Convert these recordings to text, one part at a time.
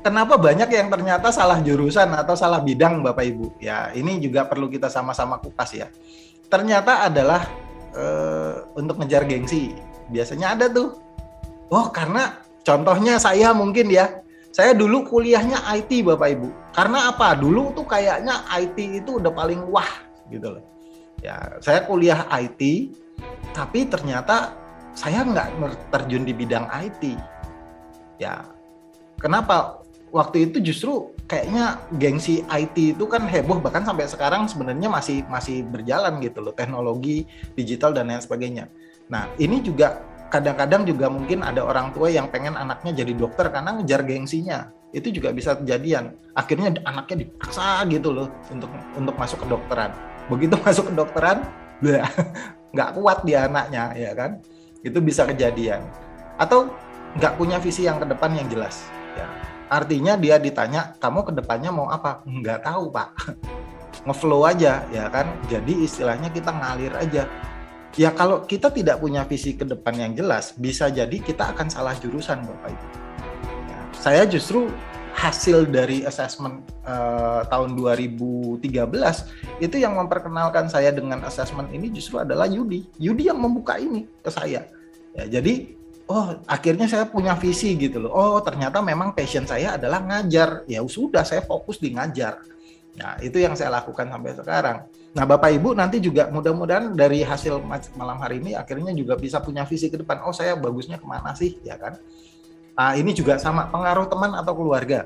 kenapa banyak yang ternyata salah jurusan atau salah bidang Bapak Ibu? Ya, ini juga perlu kita sama-sama kupas ya. Ternyata adalah untuk ngejar gengsi. Biasanya ada tuh. Oh, karena contohnya saya mungkin ya. Saya dulu kuliahnya IT Bapak Ibu. Karena apa? Dulu tuh kayaknya IT itu udah paling wah gitu loh. Ya, saya kuliah IT, tapi ternyata saya nggak terjun di bidang IT. Ya, kenapa? Waktu itu justru kayaknya gengsi IT itu kan heboh, bahkan sampai sekarang sebenarnya masih berjalan gitu loh, teknologi digital dan lain sebagainya. Nah, ini juga kadang-kadang juga mungkin ada orang tua yang pengen anaknya jadi dokter karena ngejar gengsinya. Itu juga bisa kejadian. Akhirnya anaknya dipaksa gitu loh untuk masuk ke dokteran. Begitu masuk ke dokteran, nggak kuat dia anaknya, ya kan? Itu bisa kejadian. Atau nggak punya visi yang ke depan yang jelas. Ya. Artinya dia ditanya, kamu ke depannya mau apa? Nggak tahu, Pak. Ngeflow aja, ya kan? Jadi istilahnya kita ngalir aja. Ya kalau kita tidak punya visi ke depan yang jelas, bisa jadi kita akan salah jurusan, Bapak Ibu. Ya, saya justru hasil dari assessment tahun 2013 itu yang memperkenalkan saya dengan assessment ini justru adalah Yudi. Yudi yang membuka ini ke saya. Ya, jadi oh akhirnya saya punya visi gitu loh. Oh ternyata memang passion saya adalah ngajar. Ya sudah saya fokus di ngajar. Nah itu yang saya lakukan sampai sekarang. Nah Bapak Ibu nanti juga mudah-mudahan dari hasil malam hari ini akhirnya juga bisa punya visi ke depan. Oh saya bagusnya kemana sih, ya kan? Nah ini juga sama pengaruh teman atau keluarga.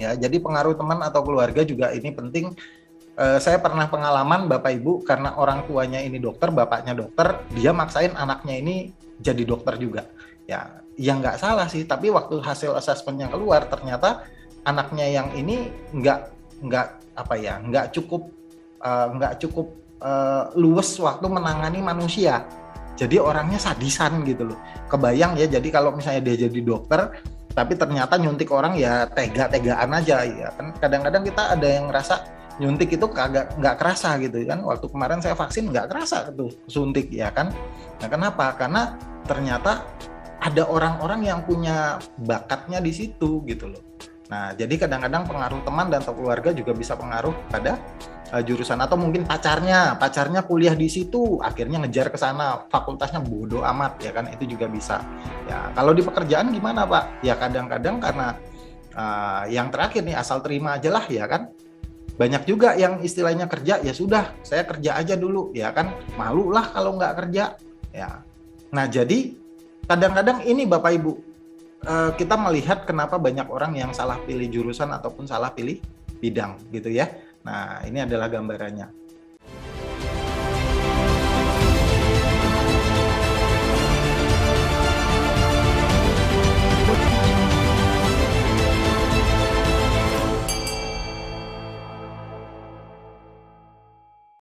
Ya jadi pengaruh teman atau keluarga juga ini penting. Saya pernah pengalaman Bapak Ibu karena orang tuanya ini dokter, bapaknya dokter, dia maksain anaknya ini jadi dokter juga. Ya, yang nggak salah sih, tapi waktu hasil asesmennya keluar ternyata anaknya yang ini nggak cukup luwes waktu menangani manusia. Jadi orangnya sadisan gitu loh. Kebayang ya, jadi kalau misalnya dia jadi dokter, tapi ternyata nyuntik orang ya tega-tegaan aja ya kan. Kadang-kadang kita ada yang ngerasa nyuntik itu nggak kerasa gitu kan. Waktu kemarin saya vaksin nggak kerasa tuh suntik ya kan. Nah kenapa? Karena ternyata ada orang-orang yang punya bakatnya di situ gitu loh. Nah jadi kadang-kadang pengaruh teman dan atau keluarga juga bisa pengaruh pada jurusan, atau mungkin pacarnya kuliah di situ akhirnya ngejar ke sana, fakultasnya bodoh amat ya kan, itu juga bisa. Ya kalau di pekerjaan gimana Pak? Ya kadang-kadang karena yang terakhir nih asal terima aja lah ya kan. Banyak juga yang istilahnya kerja, ya sudah saya kerja aja dulu ya kan, malu lah kalau nggak kerja ya. Nah jadi kadang-kadang ini Bapak Ibu kita melihat kenapa banyak orang yang salah pilih jurusan ataupun salah pilih bidang gitu ya. Nah ini adalah gambarannya.